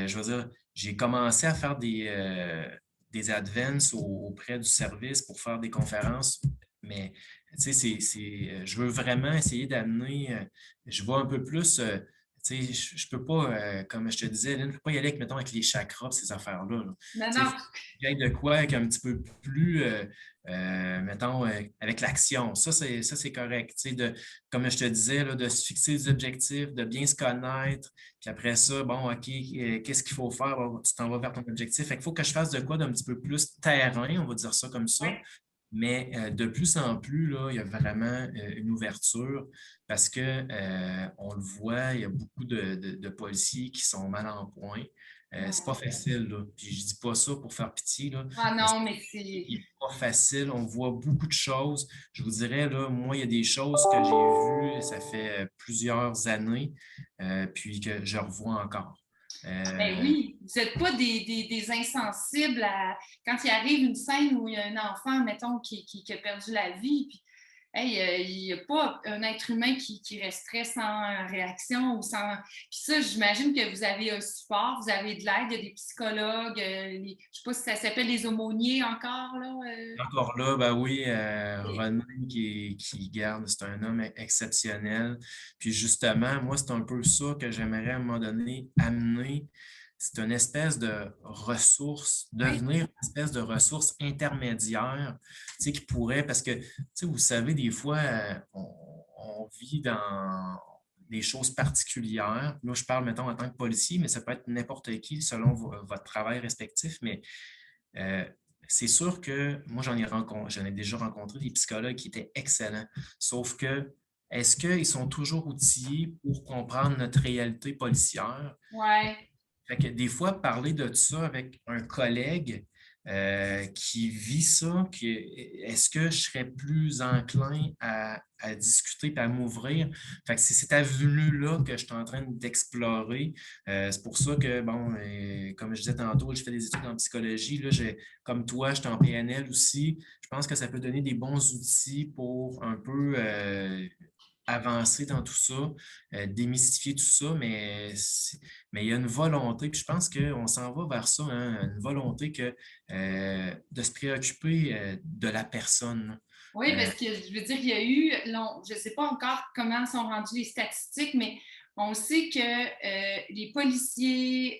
Je veux dire, j'ai commencé à faire des advances auprès du service pour faire des conférences, mais tu sais, je veux vraiment essayer d'amener, je vois un peu plus, tu sais, je peux pas, comme je te disais, Lynn, je peux pas y aller avec, mettons, avec les chakras, ces affaires-là, là. Non, Tu sais, non. faut qu'il y ait de quoi avec un petit peu plus, mettons, avec l'action. Ça, c'est correct. Tu sais, comme je te disais, là, de se fixer des objectifs, de bien se connaître. Puis après ça, bon, OK, qu'est-ce qu'il faut faire? Bon, tu t'en vas vers ton objectif. Fait qu'il faut que je fasse de quoi d'un petit peu plus terrain, on va dire ça comme ça. Ouais. Mais de plus en plus, là, il y a vraiment une ouverture parce que on le voit, il y a beaucoup de policiers qui sont mal en point. C'est pas Ouais. facile, là. Puis je dis pas ça pour faire pitié, là, Ah mais non, mais c'est. c'est pas facile. On voit beaucoup de choses. Je vous dirais, là, moi, il y a des choses que j'ai vues, ça fait plusieurs années, puis que je revois encore. Ben Euh, oui, vous n'êtes pas des insensibles quand il arrive une scène où il y a un enfant, mettons, qui a perdu la vie. hey, il n'y a pas un être humain qui resterait sans réaction ou sans. Puis ça, j'imagine que vous avez un support, vous avez de l'aide, il y a des psychologues, je ne sais pas si ça s'appelle les aumôniers encore, là. Encore là, ben oui, René qui garde, c'est un homme exceptionnel. Puis justement, moi, c'est un peu ça que j'aimerais à un moment donné amener. C'est une espèce de ressource, Oui, devenir une espèce de ressource intermédiaire, tu sais, qui pourrait, parce que, tu sais, vous savez, des fois, on vit dans des choses particulières. Là, je parle, mettons, en tant que policier, mais ça peut être n'importe qui selon votre travail respectif, mais euh, c'est sûr que moi, j'en ai déjà rencontré des psychologues qui étaient excellents. Sauf que, est-ce qu'ils sont toujours outillés pour comprendre notre réalité policière? ouais. Fait que des fois, parler de ça avec un collègue qui vit ça, est-ce que je serais plus enclin à discuter et à m'ouvrir? Fait que c'est cette avenue-là que je suis en train d'explorer. C'est pour ça que, bon, comme je disais tantôt, je fais des études en psychologie. Là, comme toi, je suis en PNL aussi. Je pense que ça peut donner des bons outils pour un peu avancer dans tout ça, démystifier tout ça, mais il y a une volonté, puis je pense qu'on s'en va vers ça, hein, une volonté de se préoccuper de la personne. Oui, parce que je veux dire, il y a eu, non, je ne sais pas encore comment sont rendues les statistiques, mais on sait que les policiers,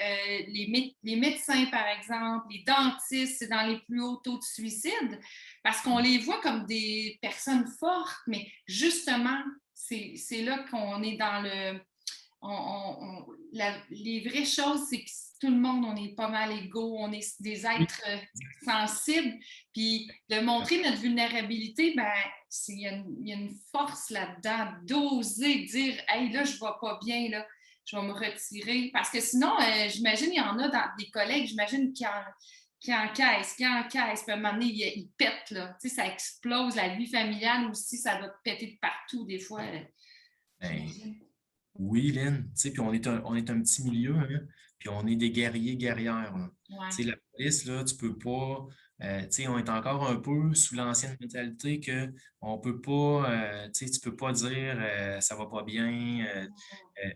les médecins, par exemple, les dentistes, c'est dans les plus hauts taux de suicide parce qu'on les voit comme des personnes fortes, mais justement, c'est là qu'on est dans le, les vraies choses, c'est que tout le monde, on est pas mal égaux, on est des Oui. êtres sensibles. Puis de montrer notre vulnérabilité, ben, il y a une force là-dedans, d'oser dire hey, là, je ne vais pas bien, là, je vais me retirer. Parce que sinon, j'imagine, il y en a dans des collègues, j'imagine, qui encaissent. Puis à un moment donné, ils pètent, là. Tu sais, ça explose. La vie familiale aussi, ça doit péter de partout, des fois, Ben, j'imagine. oui, Lynn, tu sais, puis on est un petit milieu, hein, puis on est des guerriers, guerrières, là. Ouais. Tu sais, la police, là, tu peux pas, tu sais, on est encore un peu sous l'ancienne mentalité que on peut pas, tu sais, tu peux pas dire ça va pas bien,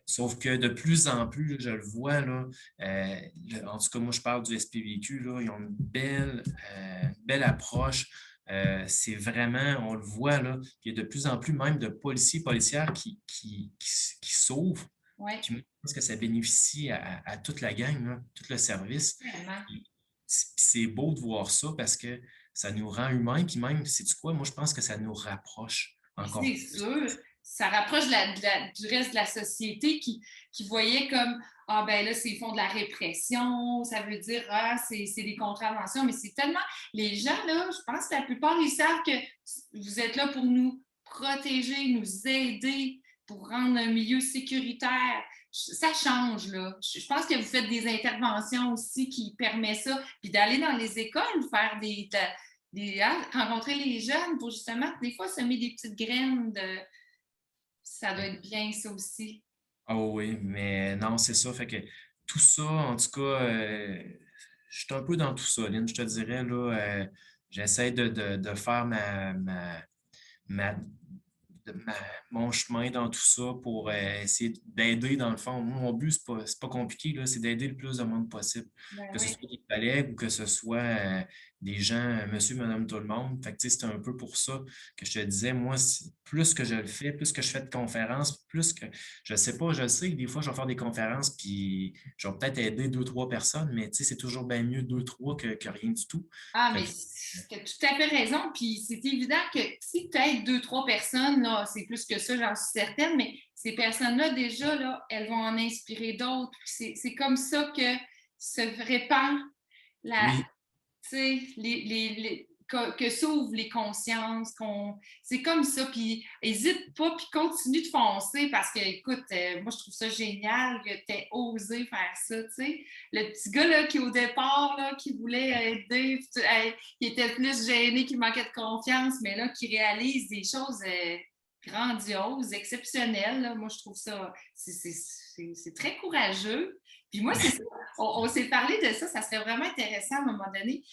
sauf que de plus en plus, là, je le vois, là, en tout cas, moi, je parle du SPVQ, là, ils ont une belle approche. C'est vraiment, on le voit, là, il y a de plus en plus même de policiers, policières qui s'ouvrent. Ouais, Puis moi, je pense que ça bénéficie à toute la gang, là, tout le service. vraiment. Puis c'est beau de voir ça parce que ça nous rend humains. Puis même, sais-tu quoi, moi, je pense que ça nous rapproche Mais encore c'est plus. sûr, ça rapproche du reste de la société qui voyait comme ah ben là, ils font de la répression, ça veut dire ah, c'est des contraventions, mais c'est tellement. Les gens, là, je pense que la plupart, ils savent que vous êtes là pour nous protéger, nous aider, pour rendre un milieu sécuritaire. Ça change, là. Je pense que vous faites des interventions aussi qui permettent ça, puis d'aller dans les écoles, faire rencontrer les jeunes pour justement, des fois, semer des petites graines de. Ça doit être bien, ça aussi. Ah oui, mais non, c'est ça. Fait que tout ça, en tout cas, je suis un peu dans tout ça, Lynn, je te dirais, là, j'essaie de faire ma, ma- mon chemin dans tout ça pour essayer d'aider, dans le fond. Moi, mon but, c'est pas compliqué, là, c'est d'aider le plus de monde possible. Ben Que ce oui. soit des collègues ou que ce soit des gens, monsieur, madame, tout le monde. Fait que, tu sais, c'est un peu pour ça que je te disais, moi, plus que je le fais, plus que je fais de conférences, plus que, je sais pas, je sais que des fois, je vais faire des conférences, puis je vais peut-être aider deux, trois personnes, mais tu sais, c'est toujours bien mieux deux, trois que rien du tout. Ah, Fait mais que, tu as tout à fait raison. Puis c'est évident que si tu aides deux, trois personnes, là, c'est plus que ça, j'en suis certaine, mais ces personnes-là, déjà, là, elles vont en inspirer d'autres. C'est comme ça que se répand la, oui, tu sais, que s'ouvrent les consciences, c'est comme ça, puis hésite pas, puis continue de foncer, parce que, écoute, moi, je trouve ça génial que tu aies osé faire ça, tu sais. Le petit gars, là, qui, au départ, là, qui voulait aider, qui était plus gêné, qui manquait de confiance, mais là, qui réalise des choses grandioses, exceptionnelles, là. Moi, je trouve ça, c'est très courageux. Puis moi, c'est ça, on s'est parlé de ça, ça serait vraiment intéressant à un moment donné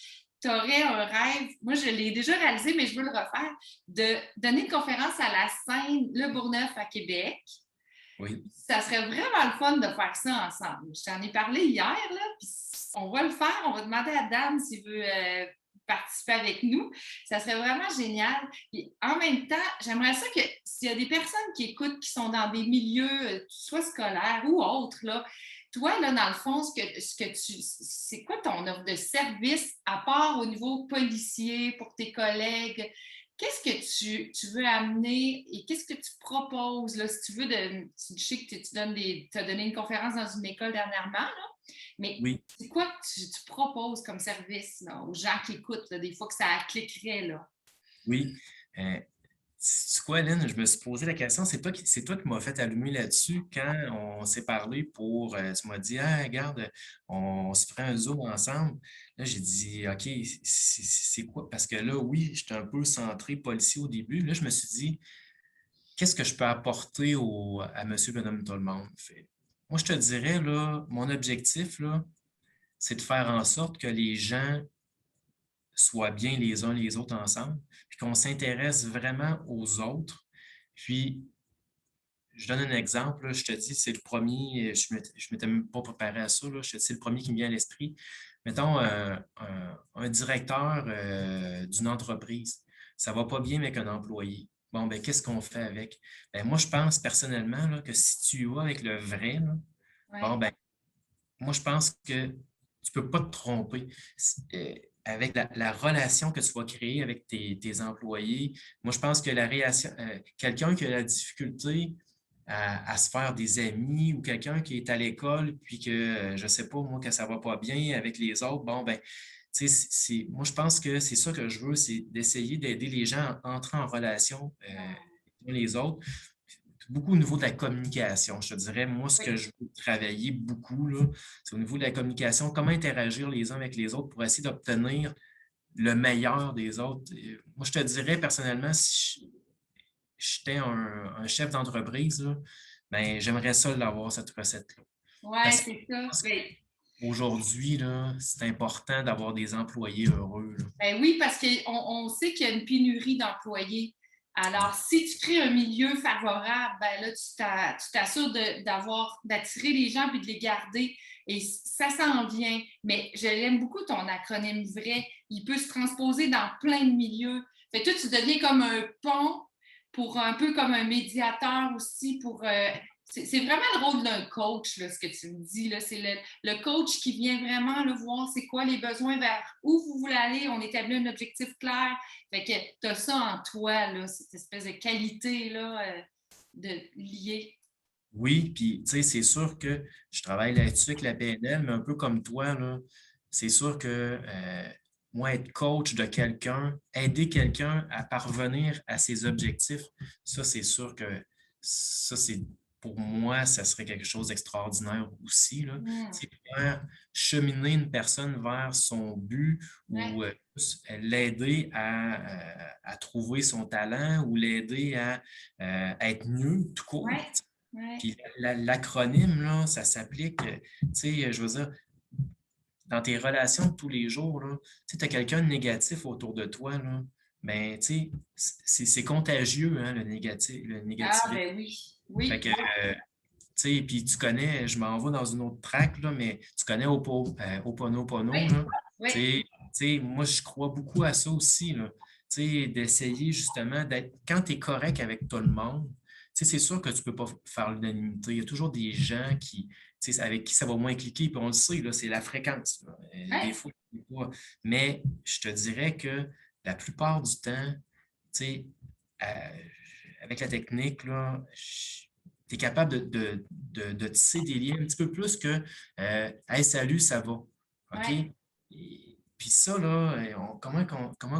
tu aurais un rêve, moi je l'ai déjà réalisé, mais je veux le refaire, de donner une conférence à la scène Le Bourgneuf à Québec. Oui. Ça serait vraiment le fun de faire ça ensemble. Je t'en ai parlé hier, là, puis on va le faire. On va demander à Dan s'il veut participer avec nous. Ça serait vraiment génial. Puis, en même temps, j'aimerais ça que s'il y a des personnes qui écoutent, qui sont dans des milieux, soit scolaires ou autres, là, toi, là, dans le fond, c'est quoi ton offre de service à part au niveau policier pour tes collègues? Qu'est-ce que tu veux amener et qu'est-ce que tu proposes? Là, si tu veux, je sais que tu as donné une conférence dans une école dernièrement, là, mais Oui. c'est quoi que tu proposes comme service là, aux gens qui écoutent, là, des fois que ça cliquerait? Là? Oui. Euh, sais quoi, Lynn? Je me suis posé la question. C'est toi qui m'as fait allumer là-dessus quand on s'est parlé pour. Tu m'as dit, ah, regarde, on se ferait un Zoom ensemble. Là, j'ai dit, OK, c'est quoi? Parce que là, oui, j'étais un peu centré policier au début. Là, je me suis dit, qu'est-ce que je peux apporter à monsieur, madame, tout le monde? Moi, je te dirais, là, mon objectif, là, c'est de faire en sorte que les gens soient bien les uns les autres ensemble, puis qu'on s'intéresse vraiment aux autres. Puis, je donne un exemple, là, je te dis, c'est le premier, je ne m'étais même pas préparé à ça, là, je te dis, c'est le premier qui me vient à l'esprit. Mettons, un directeur d'une entreprise, ça ne va pas bien avec un employé. Bon, ben, qu'est-ce qu'on fait avec? Ben, moi, je pense personnellement là, que si tu y vas avec le vrai, là, bon, Ouais. ben, moi, je pense que tu ne peux pas te tromper. Avec la relation que tu vas créer avec tes employés, moi, je pense que quelqu'un qui a la difficulté à se faire des amis ou quelqu'un qui est à l'école puis que, je ne sais pas, moi, que ça ne va pas bien avec les autres, bon, ben, tu sais, moi, je pense que c'est ça que je veux, c'est d'essayer d'aider les gens à entrer en relation avec les autres beaucoup au niveau de la communication. Je te dirais, moi, ce que Oui. je veux travailler beaucoup, là, c'est au niveau de la communication, comment interagir les uns avec les autres pour essayer d'obtenir le meilleur des autres. Et moi, je te dirais personnellement, si j'étais un chef d'entreprise, là, ben, j'aimerais ça l'avoir, cette recette-là. Ouais, Parce que c'est ça. aujourd'hui, là, c'est important d'avoir des employés heureux. Là. Ben oui, parce qu'on sait qu'il y a une pénurie d'employés. Alors, Ouais. si tu crées un milieu favorable, ben là, tu t'assures d'attirer les gens puis de les garder. Et ça s'en vient. Mais je l'aime beaucoup, ton acronyme vrai. Il peut se transposer dans plein de milieux. Fait que toi, tu deviens comme un pont pour un peu comme un médiateur aussi pour. C'est vraiment le rôle d'un coach, là, ce que tu me dis. Là. C'est le coach qui vient vraiment là, voir c'est quoi les besoins, vers où vous voulez aller, on établit un objectif clair. Fait que tu as ça en toi, là, cette espèce de qualité là, de liée. Oui, puis tu sais, c'est sûr que je travaille là-dessus avec la PNL, mais un peu comme toi, là, c'est sûr que moi, être coach de quelqu'un, aider quelqu'un à parvenir à ses objectifs, ça, c'est sûr que ça, c'est pour moi, ça serait quelque chose d'extraordinaire aussi, là. Mm. C'est faire cheminer une personne vers son but Ouais, ou l'aider à trouver son talent ou l'aider à être mieux tout court. ouais, ouais. Puis l'acronyme, là, ça s'applique, tu sais, je veux dire, dans tes relations de tous les jours, là, tu as quelqu'un de négatif autour de toi, là, ben, tu sais, c'est contagieux, hein, le Ah, négativité. ben oui, Fait oui, que, tu sais, puis tu connais, je m'en vais dans une autre track, là, mais tu connais Oponopono, oui, là. oui. Moi, je crois beaucoup à ça aussi, là. Tu sais, d'essayer justement d'être, quand tu es correct avec tout le monde, tu sais, c'est sûr que tu ne peux pas faire l'unanimité. Il y a toujours des gens tu sais, avec qui ça va moins cliquer, puis on le sait, là, c'est la fréquence. Là. Des Ouais. fois, pas. Mais je te dirais que la plupart du temps, tu sais, euh, avec la technique, là, tu es capable de tisser des liens un petit peu plus que Hey, salut, ça va. OK? Ouais, Puis ça, là, comment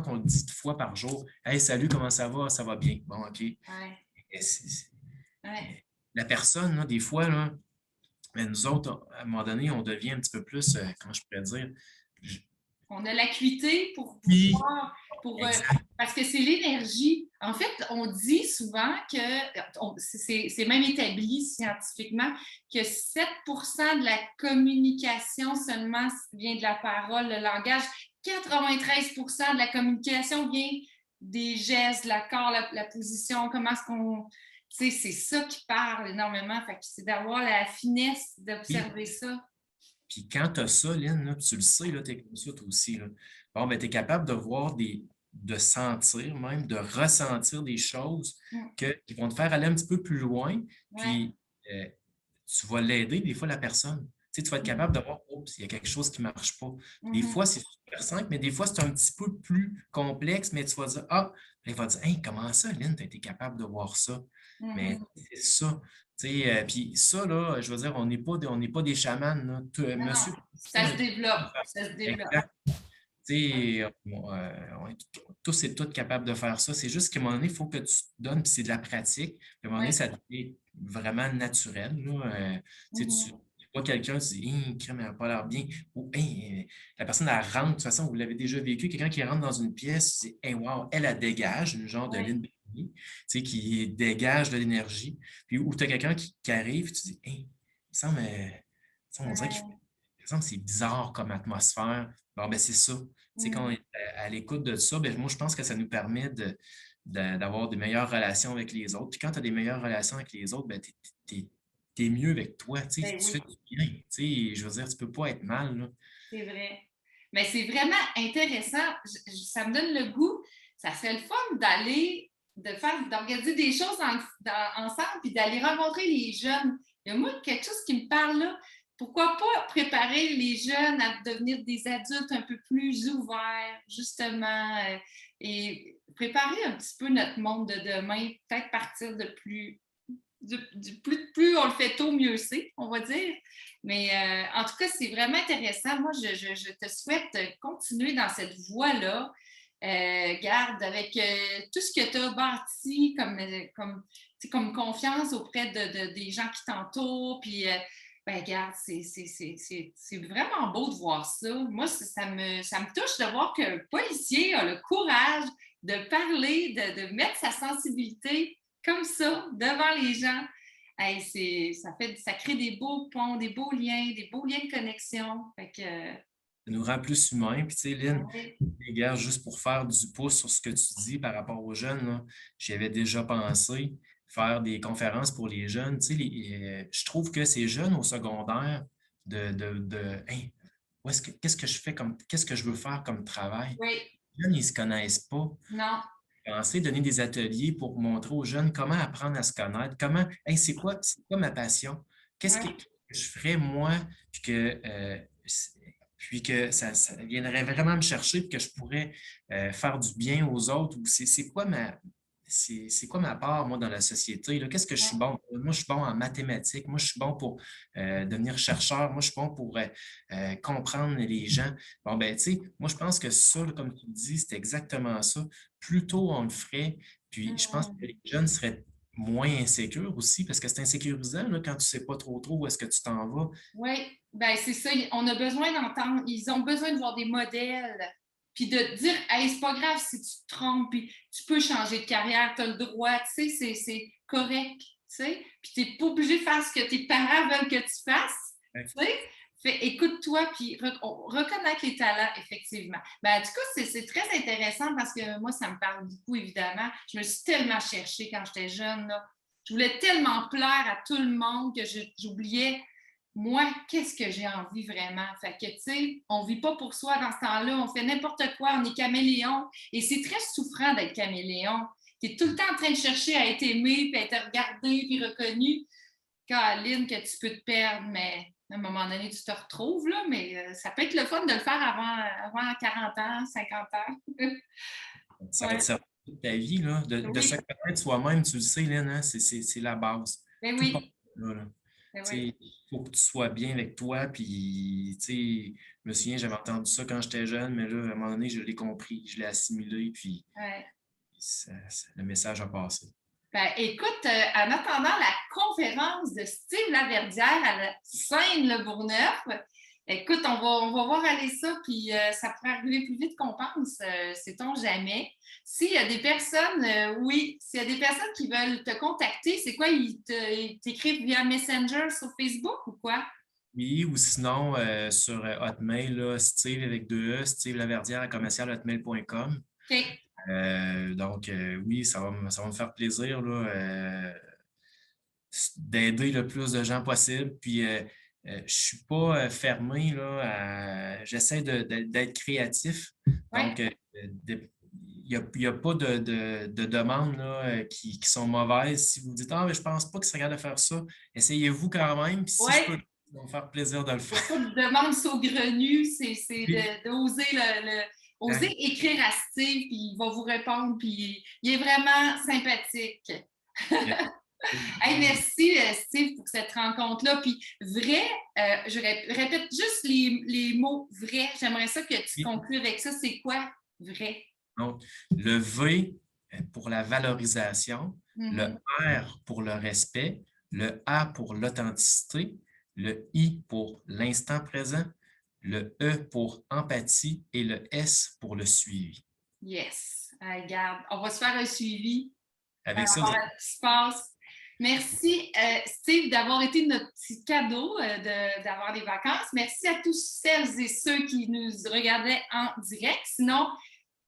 qu'on le dit 2 fois par jour? Hey, salut, comment ça va? Ça va bien. Bon, OK. ouais, ouais. La personne, là, des fois, là, mais nous autres, à un moment donné, on devient un petit peu plus, comment je pourrais dire? Je- On a l'acuité pour Oui, pouvoir, exact. parce que c'est l'énergie. En fait, on dit souvent que, c'est même établi scientifiquement, que 7% de la communication seulement vient de la parole, le langage. 93% de la communication vient des gestes, l'accord, la position, comment est-ce qu'on... Tu sais, c'est ça qui parle énormément. Fait que c'est d'avoir la finesse d'observer ça. Puis quand tu as ça, Lynn, là, tu le sais, tu es comme ça toi aussi. Là. Bon, ben, tu es capable de voir de sentir, même, de ressentir des choses qui vont te faire aller un petit peu plus loin. Puis tu vas l'aider, des fois, la personne. Tu sais, tu vas être capable de voir, oups, il y a quelque chose qui ne marche pas. Des fois, c'est super simple, mais des fois, c'est un petit peu plus complexe, mais tu vas dire, ah, il va dire, hey, comment ça, Lynn, tu as été capable de voir ça? Mais c'est ça. Puis ça, là, je veux dire, on n'est pas des chamans. Là. Monsieur, ça se développe. Ça se développe. Exact. On est tous et toutes capables de faire ça. C'est juste qu'à un moment donné, il faut que tu te donnes, puis c'est de la pratique. Puis à un moment donné, ça devient vraiment naturel. Là. Tu vois quelqu'un, tu dis, crème, elle n'a pas l'air bien. Ou, la personne, elle rentre. De toute façon, vous l'avez déjà vécu. Quelqu'un qui rentre dans une pièce, tu dis, wow, elle dégage, une genre de ligne qui dégage de l'énergie. Puis, ou tu as quelqu'un qui arrive, tu dis, il me semble, on dirait qu'il c'est bizarre comme atmosphère. Bon, ben c'est ça. Quand on est à l'écoute de ça, ben, moi, je pense que ça nous permet d'avoir de meilleures relations avec les autres. Puis quand tu as des meilleures relations avec les autres, ben, tu es mieux avec toi. Tu fais du bien. Je veux dire, tu ne peux pas être mal. Là. C'est vrai. Mais c'est vraiment intéressant. Ça me donne le goût. Ça serait le fun d'organiser des choses ensemble puis d'aller rencontrer les jeunes. Il y a moi quelque chose qui me parle là. Pourquoi pas préparer les jeunes à devenir des adultes un peu plus ouverts, justement, et préparer un petit peu notre monde de demain, peut-être partir de plus on le fait tôt, mieux c'est, on va dire. Mais en tout cas, c'est vraiment intéressant. Moi, je te souhaite continuer dans cette voie-là. Garde avec tout ce que tu as bâti comme confiance auprès des gens qui t'entourent. Puis, regarde, c'est vraiment beau de voir ça. Moi, ça me touche de voir qu'un policier a le courage de parler, de mettre sa sensibilité comme ça, devant les gens. Hey, ça crée des beaux ponts, des beaux liens de connexion. Fait que, ça nous rend plus humains. Puis, tu sais, Lynn, les gars, juste pour faire du pouce sur ce que tu dis par rapport aux jeunes, j'y avais déjà pensé faire des conférences pour les jeunes. Tu sais, je trouve que ces jeunes au secondaire, qu'est-ce que je fais qu'est-ce que je veux faire comme travail? oui. Les jeunes, ils ne se connaissent pas. Non. Penser donner des ateliers pour montrer aux jeunes comment apprendre à se connaître, c'est quoi ma passion? Qu'est-ce que je ferais moi, puis que ça viendrait vraiment me chercher, puis que je pourrais faire du bien aux autres, ou c'est quoi ma part, moi, dans la société? Là? Qu'est-ce que je suis bon? Moi, je suis bon en mathématiques. Moi, je suis bon pour devenir chercheur. Moi, je suis bon pour comprendre les gens. Bon, ben, tu sais, moi, je pense que ça, là, comme tu dis, c'est exactement ça. Plus tôt on le ferait, puis je pense que les jeunes seraient moins insécures aussi, parce que c'est insécurisant là, quand tu ne sais pas trop où est-ce que tu t'en vas. Oui, ben c'est ça. On a besoin d'entendre. Ils ont besoin de voir des modèles. Puis de dire, hey, c'est pas grave si tu te trompes, puis tu peux changer de carrière, tu as le droit, tu sais, c'est correct, tu sais. Puis tu n'es pas obligé de faire ce que tes parents veulent que tu fasses, tu sais. Écoute-toi, puis reconnaître les talents, effectivement. Ben, en tout cas, c'est très intéressant parce que moi, ça me parle beaucoup, évidemment. Je me suis tellement cherchée quand j'étais jeune, là. Je voulais tellement plaire à tout le monde que j'oubliais moi, qu'est-ce que j'ai envie vraiment? Fait que, tu sais, on vit pas pour soi dans ce temps-là, on fait n'importe quoi, on est caméléon. Et c'est très souffrant d'être caméléon. Tu es tout le temps en train de chercher à être aimé, puis à être regardé, puis reconnu. Caroline, que tu peux te perdre, mais à un moment donné, tu te retrouves, là, mais ça peut être le fun de le faire avant 40 ans, 50 ans. Ça va te servir toute ta vie, là, de se connaître soi-même, tu le sais, Lynn, hein, c'est la base. Ben Tout part oui. de là. Ben Il faut que tu sois bien avec toi. Puis, je me souviens, j'avais entendu ça quand j'étais jeune, mais là, à un moment donné, je l'ai compris, je l'ai assimilé, puis le message a passé. Ben, écoute, en attendant la conférence de Steve Laverdière à la Seine-le-Bourgneuf, écoute, on va voir aller ça, puis ça pourrait arriver plus vite qu'on pense, sait-on jamais. S'il y a des personnes, s'il y a des personnes qui veulent te contacter, c'est quoi, ils t'écrivent via Messenger sur Facebook ou quoi? Oui, ou sinon sur Hotmail, là, Steve avec 2 E, Steve Laverdière à commercial@hotmail.com. OK. Donc, oui, ça va me faire plaisir là, d'aider le plus de gens possible. Puis, je ne suis pas fermé là, j'essaie d'être créatif. Ouais. Donc, il y a pas de demandes là, qui sont mauvaises. Si vous dites, ah, mais je pense pas que c'est capable de faire ça, essayez-vous quand même. Puis si je peux, Ouais. ça va me faire plaisir de le Il n'y a pas faire. de demande saugrenue, c'est Oui, d'oser oser exact. écrire à Steve, puis il va vous répondre, puis il est vraiment sympathique. Hey, merci, Steve, pour cette rencontre-là. Puis vrai, je répète juste les mots vrai. J'aimerais ça que tu Oui. conclues avec ça. C'est quoi vrai? Donc, le V pour la valorisation, le Mhm. R pour le respect, le A pour l'authenticité, le I pour l'instant présent, le E pour empathie et le S pour le suivi. Yes. Regarde, on va se faire un suivi par Avec ça, rapport à ce qui se passe. Merci, Steve, d'avoir été notre petit cadeau d'avoir des vacances. Merci à tous celles et ceux qui nous regardaient en direct. Sinon,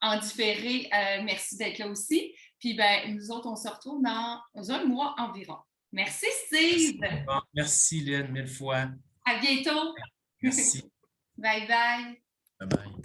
en différé, merci d'être là aussi. Puis, ben, nous autres, on se retrouve dans un mois environ. Merci, merci. Steve. Bon, merci, Lynn, mille fois. À bientôt. Merci. Bye bye. Bye bye.